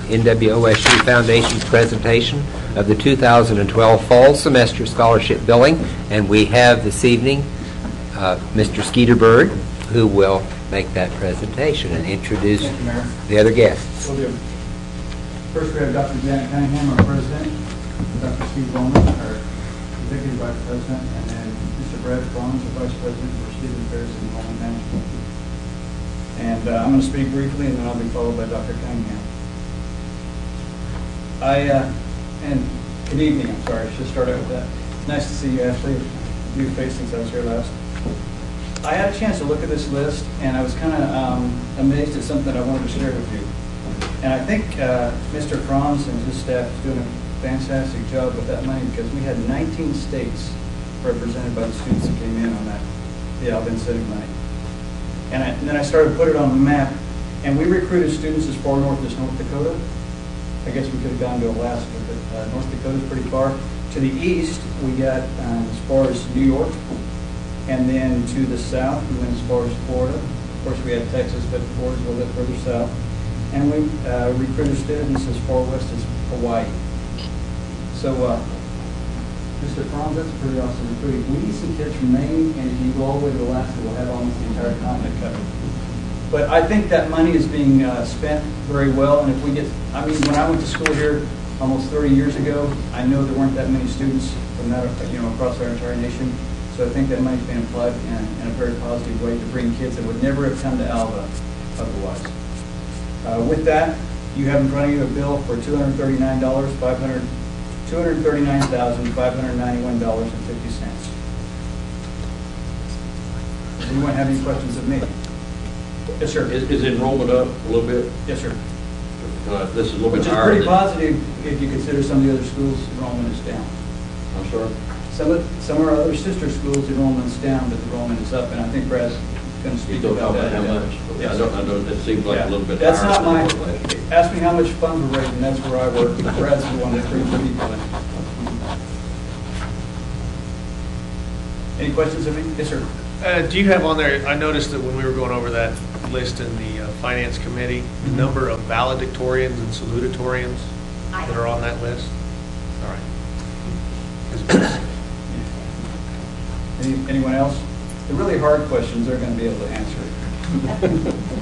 NWOSU Foundation presentation of the 2012 fall semester scholarship billing. And we have this evening Mr. Skeeterbird, who will make that presentation and introduce the other guests. Will do. First, we have Dr. Janet Cunningham, our president, Dr. Steve Bowman, our executive vice president, and then Mr. Brad Franz, the vice president for student affairs and enrollment management. And I'm going to speak briefly, and then I'll be followed by Dr. Cunningham. And good evening. I'm sorry, I should start out with that. Nice to see you, Ashley. New face since I was here last. I had a chance to look at this list, and I was kind of amazed at something I wanted to share with you. And I think Mr. Franz and his staff is doing a fantastic job with that money, because we had 19 states represented by the students that came in on that, the Alva incentive money. And then I started to put it on the map, and we recruited students as far north as North Dakota. I guess we could have gone to Alaska, but North Dakota is pretty far. To the east, we got as far as New York, and then to the south, we went as far as Florida. Of course, we had Texas, but Florida's a little bit further south. And we recruited students as far west as Hawaii. So, Mr. Franz, that's pretty awesome recruiting. We need some kids from Maine, and if you go all the way to Alaska, we'll have almost the entire continent covered. But I think that money is being spent very well, and if we get, I mean, when I went to school here almost 30 years ago, I know there weren't that many students from that, across our entire nation. So I think that money's being applied in a very positive way to bring kids that would never have come to Alva otherwise. With that, you have in front of you a bill for $239,591.50. Anyone have any questions of me? Yes, sir. Is enrollment up a little bit? Yes, sir. This is a little bit higher. Which is pretty positive if you consider some of the other schools' enrollment is down. I'm sorry? Some of our other sister schools' enrollment's down, but the enrollment is up, and I think Brad's going to speak about that. How much? Yes. I know that seems like a little bit That's higher. That's not my, ask me how much funds we're raising, that's where I work. Brad's the one that brings the people in. Any questions of me? Yes, sir. Do you have on there, I noticed that when we were going over that list in the Finance Committee, the number of valedictorians and salutatorians that are on that list? All right. Anyone else? The really hard questions they're going to be able to answer.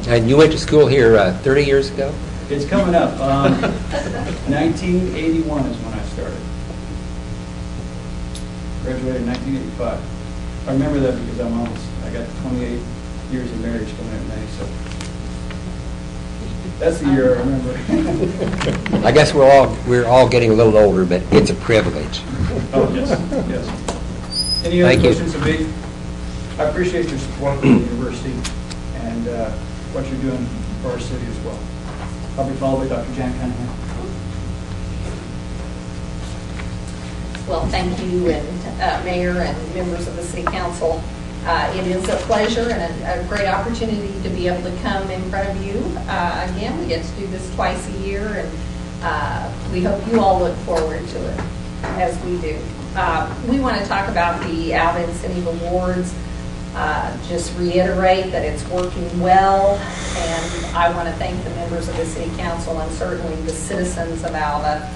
And you went to school here 30 years ago? It's coming up. 1981 is when I started. Graduated in 1985. I remember that because I got 28 years of marriage coming in May, so that's the year I remember. I guess we're all getting a little older, but it's a privilege. Oh, yes, yes. Any other questions of me? I appreciate your support for the university and what you're doing for our city as well. I'll be followed by Dr. Janet Cunningham. Well, thank you, and Mayor and members of the City Council. It is a pleasure and a great opportunity to be able to come in front of you. Again, we get to do this twice a year, and we hope you all look forward to it, as we do. We want to talk about the Alva Incentive Awards. Just reiterate that it's working well, and I want to thank the members of the City Council and certainly the citizens of Alva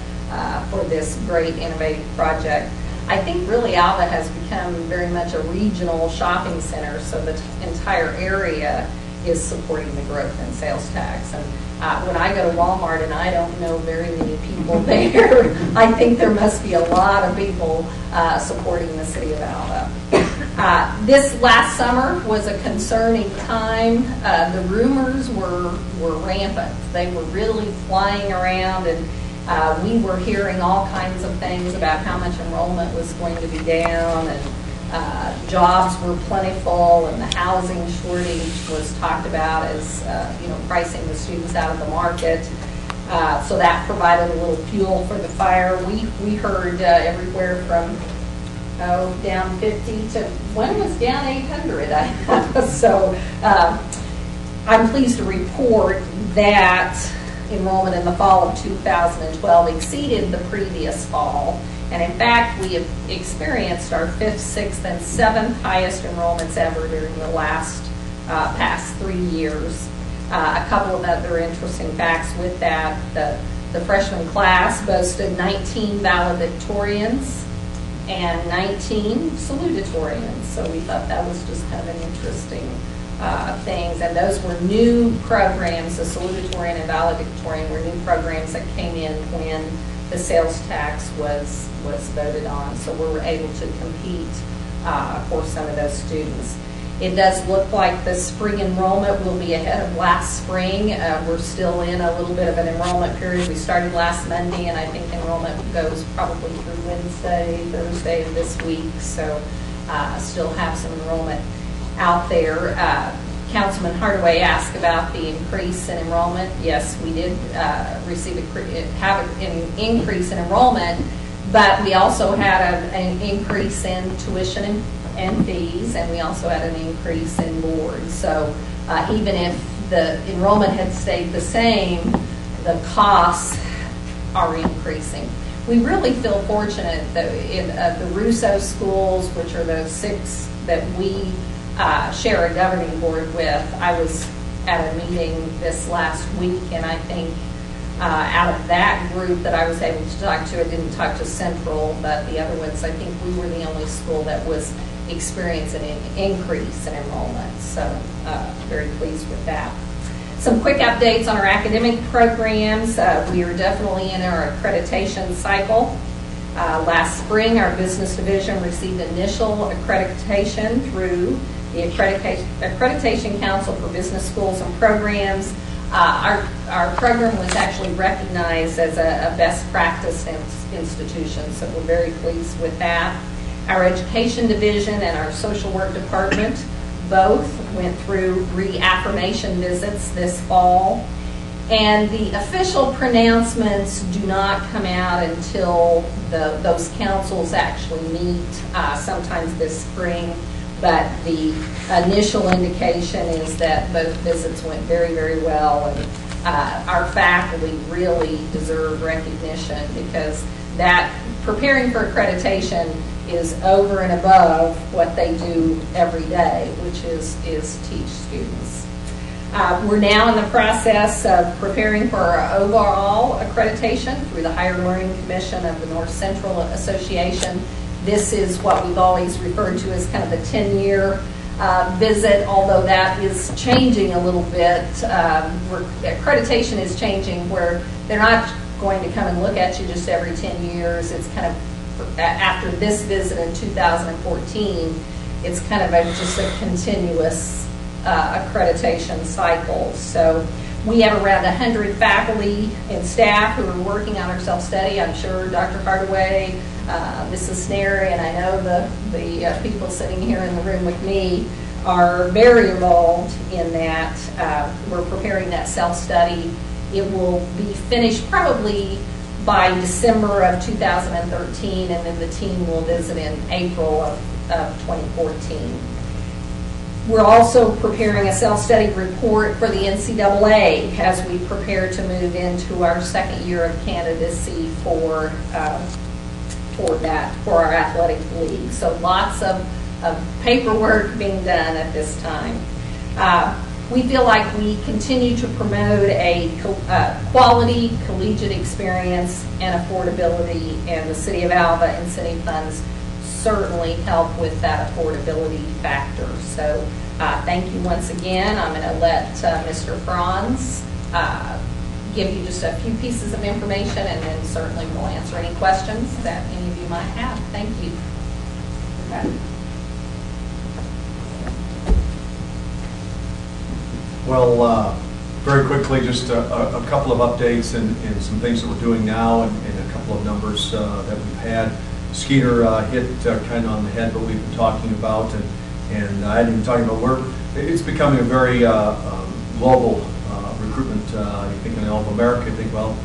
for this great innovative project. I think really Alva has become very much a regional shopping center, so the entire area is supporting the growth in sales tax. And when I go to Walmart and I don't know very many people there, I think there must be a lot of people supporting the city of Alva. This last summer was a concerning time. The rumors were rampant. They were really flying around, and we were hearing all kinds of things about how much enrollment was going to be down, and jobs were plentiful, and the housing shortage was talked about as pricing the students out of the market. So that provided a little fuel for the fire. We heard everywhere from down 50 to one was down 800. So I'm pleased to report that enrollment in the fall of 2012 exceeded the previous fall. And in fact, we have experienced our 5th, 6th, and 7th highest enrollments ever during the past 3 years. A couple of other interesting facts with that: the The freshman class boasted 19 valedictorians and 19 salutatorians. So we thought that was just kind of an interesting things. And those were new programs. The salutatorian and valedictorian were new programs that came in when the sales tax was voted on. So we were able to compete for some of those students. It does look like the spring enrollment will be ahead of last spring. We're still in a little bit of an enrollment period. We started last Monday, and I think enrollment goes probably through Wednesday, Thursday of this week. So still have some enrollment out there. Councilman Hardaway asked about the increase in enrollment. Yes, we did have an increase in enrollment, but we also had an increase in tuition and fees, and we also had an increase in board. So even if the enrollment had stayed the same, the costs are increasing. We really feel fortunate that in the RUSO schools, which are the 6 that we share a governing board with. I was at a meeting this last week, and I think out of that group that I was able to talk to, I didn't talk to Central, but the other ones, I think we were the only school that was experiencing an increase in enrollment. So very pleased with that. Some quick updates on our academic programs. We are definitely in our accreditation cycle. Last spring, our business division received initial accreditation through the Accreditation Council for Business Schools and Programs. Our program was actually recognized as a best practice institution, so we're very pleased with that. Our education division and our social work department both went through reaffirmation visits this fall. And the official pronouncements do not come out until those councils actually meet sometimes this spring. But the initial indication is that both visits went very, very well. And our faculty really deserve recognition because that preparing for accreditation is over and above what they do every day, which is teach students. We're now in the process of preparing for our overall accreditation through the Higher Learning Commission of the North Central Association. This is what we've always referred to as kind of the 10-year visit, although that is changing a little bit. Accreditation is changing where they're not going to come and look at you just every 10 years. It's kind of, after this visit in 2014, it's kind of just a continuous accreditation cycle. So we have around 100 faculty and staff who are working on our self-study. I'm sure Dr. Hardaway, Mrs. Snary, and I know the people sitting here in the room with me are very involved in that. We're preparing that self-study. It will be finished probably by December of 2013, and then the team will visit in April of 2014. We're also preparing a self-study report for the NCAA as we prepare to move into our second year of candidacy for our athletic league. So lots of paperwork being done at this time. We feel like we continue to promote a quality collegiate experience and affordability, and the City of Alva incentive funds certainly help with that affordability factor. So thank you once again. I'm going to let Mr. Franz give you just a few pieces of information, and then certainly we'll answer any questions that any of you might have. Thank you. Okay. Well, very quickly, just a couple of updates and some things that we're doing now, and a couple of numbers that we've had. Skeeter hit kind of on the head what we've been talking about, and I hadn't even talked about it's becoming a very global recruitment. You think in all of America, you think, well,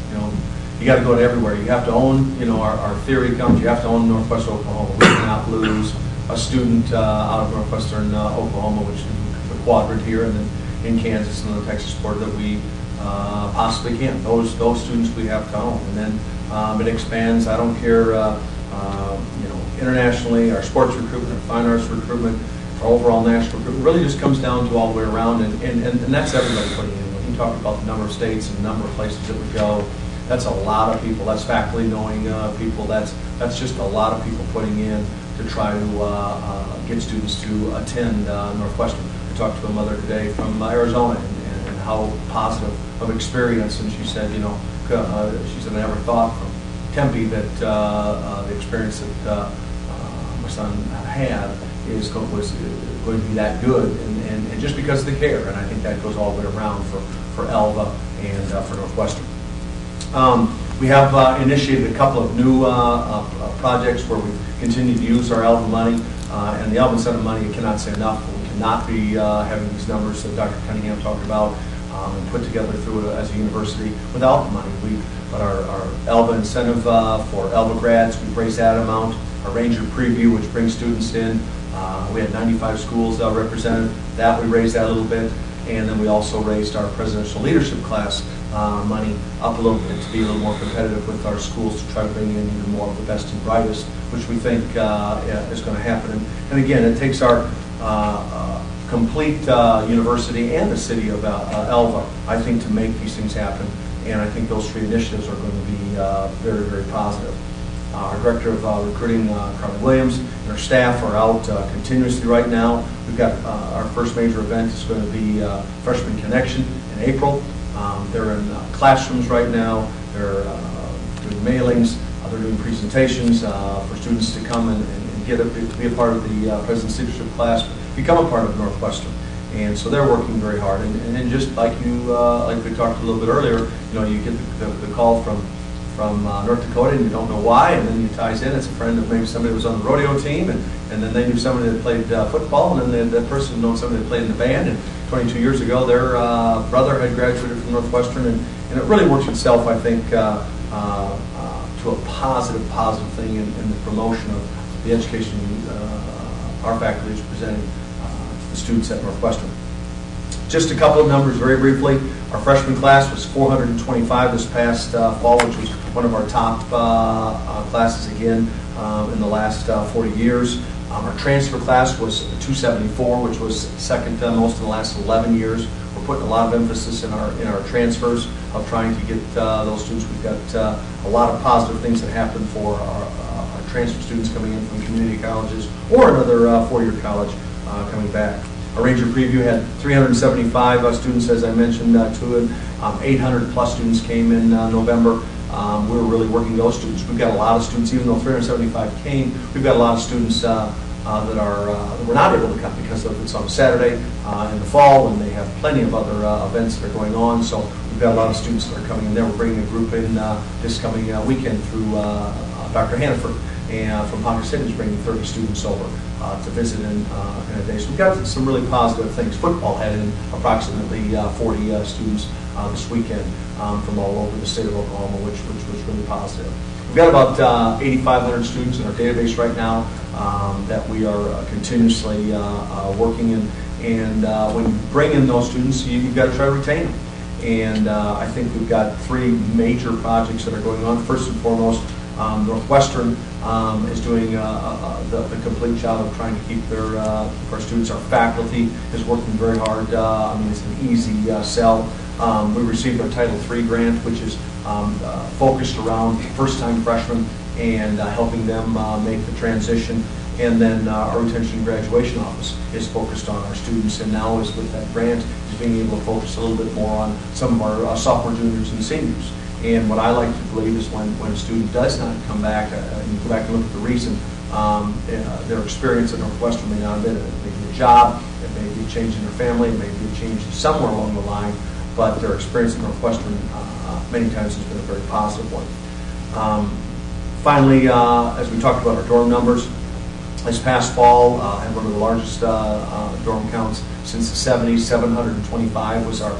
you got to go to everywhere. You have to own, our theory comes, you have to own Northwest Oklahoma. We cannot lose a student out of Northwestern Oklahoma, which is the quadrant here, and then in Kansas and the Texas border that we possibly can. Those students we have to own, and then it expands. I don't care, internationally, our sports recruitment, our fine arts recruitment, our overall national recruitment really just comes down to all the way around, and that's everybody putting in. When you talk about the number of states and the number of places that we go, That's a lot of people. That's faculty knowing people. That's just a lot of people putting in to try to get students to attend Northwestern. I talked to a mother today from Arizona and how positive of experience, and she said, she said, I never thought from Tempe that the experience that my son had was going to be that good, and just because of the care, and I think that goes all the way around for Alva and for Northwestern. We have initiated a couple of new projects where we continue to use our Alva money, and the Alva Incentive money, I cannot say enough. We cannot be having these numbers that Dr. Cunningham talked about and put together through as a university without the money. But our Alva Incentive for Alva grads, we've raised that amount. Our Ranger Preview, which brings students in, we had 95 schools represented. That we raised that a little bit, and then we also raised our presidential leadership class money up a little bit to be a little more competitive with our schools to try to bring in even more of the best and brightest, which we think is going to happen. And again, it takes our complete university and the city of Alva, I think, to make these things happen. And I think those three initiatives are going to be very, very positive. Our Director of Recruiting, Carly Williams, and our staff are out continuously right now. We've got our first major event is going to be Freshman Connection in April. They're in classrooms right now. They're doing mailings. They're doing presentations for students to come and be a part of the President's Leadership class, become a part of Northwestern. And so they're working very hard. And just like like we talked a little bit earlier, you get the call from North Dakota, and you don't know why, and then you ties in. It's a friend of maybe somebody who was on the rodeo team, and then they knew somebody that played football, and then that person knows somebody that played in the band. And 22 years ago, their brother had graduated from Northwestern, and it really works itself, I think, to a positive thing in the promotion of the education our faculty is presenting to the students at Northwestern. Just a couple of numbers very briefly. Our freshman class was 425 this past fall, which was one of our top classes again in the last 40 years. Our transfer class was 274, which was second most in the last 11 years. We're putting a lot of emphasis in our transfers of trying to get those students. We've got a lot of positive things that happen for our transfer students coming in from community colleges or another four-year college coming back. Our Ranger Preview had 375 students, as I mentioned, to it. 800 plus students came in November. We were really working those students. We've got a lot of students, even though 375 came, we've got a lot of students that were not able to come because it's on a Saturday in the fall, and they have plenty of other events that are going on. So we've got a lot of students that are coming in there. We're bringing a group in this coming weekend through Dr. Hannaford, and from Ponca City is bringing 30 students over to visit in a day. So we've got some really positive things. Football had in approximately 40 students this weekend from all over the state of Oklahoma, which was really positive. We've got about 8,500 students in our database right now that we are continuously working in. And when you bring in those students, you've got to try to retain them. And I think we've got three major projects that are going on. First and foremost, Northwestern is doing the complete job of trying to keep our students. Our faculty is working very hard. I mean, it's an easy sell. We received our Title III grant, which is focused around first-time freshmen and helping them make the transition. And then our retention and graduation office is focused on our students, and now is with that grant is being able to focus a little bit more on some of our sophomore, juniors, and seniors. And what I like to believe is when a student does not come back, and you go back and look at the reason, their experience at Northwestern may not have been, it may be a job, it may be a change in their family, it may be a change somewhere along the line, but their experience at Northwestern many times has been a very positive one. Finally, as we talked about our dorm numbers, this past fall had one of the largest dorm counts since the 70s. 725 was our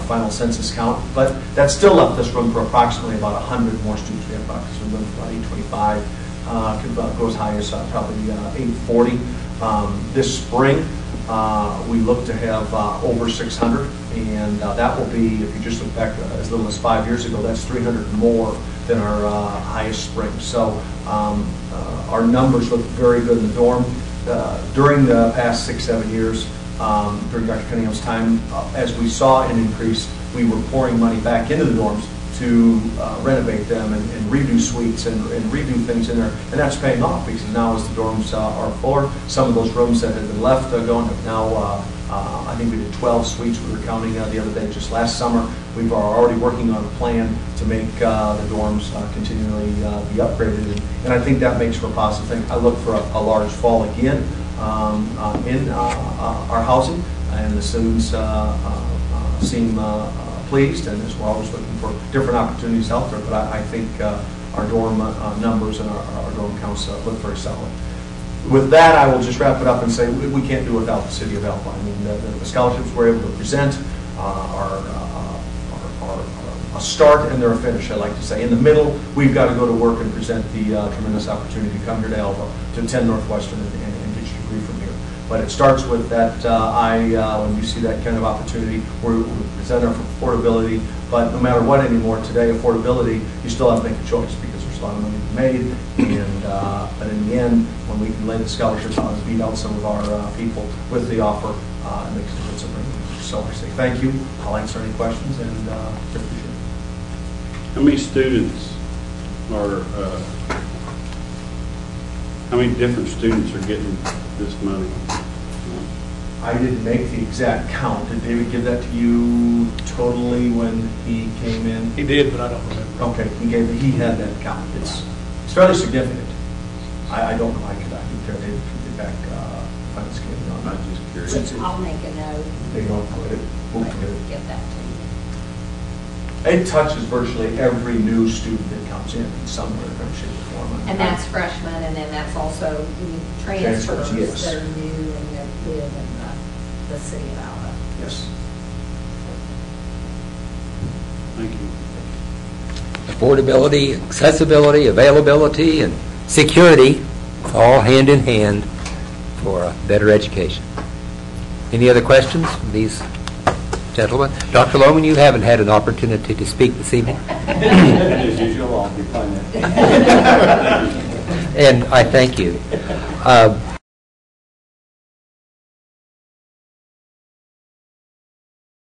final census count, but that still left us room for approximately about 100 more students. We have approximately room for about 825, could go as high as probably 840. This spring, we look to have over 600, and that will be, if you just look back as little as 5 years ago, that's 300 more than our highest spring. So our numbers look very good in the dorm. During the past 6-7 years, during Dr. Cunningham's time, as we saw an increase, we were pouring money back into the dorms to renovate them and redo suites and redo things in there, and that's paying off because now as the dorms are fuller, some of those rooms that had been left going have now, I think we did 12 suites we were counting the other day just last summer. We've already working on a plan to make the dorms continually be upgraded, and I think that makes for a positive thing. I look for a large fall again in our housing, and the students seem pleased, and as we're always looking for different opportunities out there, but I think our dorm numbers and our dorm counts look very solid. With that, I will just wrap it up and say we can't do it without the city of Alva. I mean, the scholarships we're able to present are a start and they're a finish, I like to say. In the middle, we've got to go to work and present the tremendous opportunity to come here to Alva, to attend Northwestern and get your degree from here. But it starts with that when you see that kind of opportunity, we present our affordability. But no matter what anymore today, affordability, you still have to make a choice because there's a lot of money to be made. And but in the end, when we can lay the scholarships on and beat out some of our people with the offer, it makes a difference. So I say thank you. I'll answer any questions and appreciate it. How many students are? How many different students are getting this money? I didn't make the exact count. Did David give that to you totally when he came in? He did, but I don't remember. Okay, he had that count. It's fairly significant. I don't know. I could tell David if you get back finance committee on. I'm just curious. I'll make a note. They don't put it. We'll put it. Get that to you. It touches virtually every new student that comes in somewhere, shape, or form. And that's freshmen, and then that's also transfers yes. that are new and that live in the city of Alva. Yes. Thank you. Affordability, accessibility, availability, and security, all hand in hand for a better education. Any other questions from these gentlemen? Dr. Lohman, you haven't had an opportunity to speak this evening. As usual, I'll be fine. And I thank you.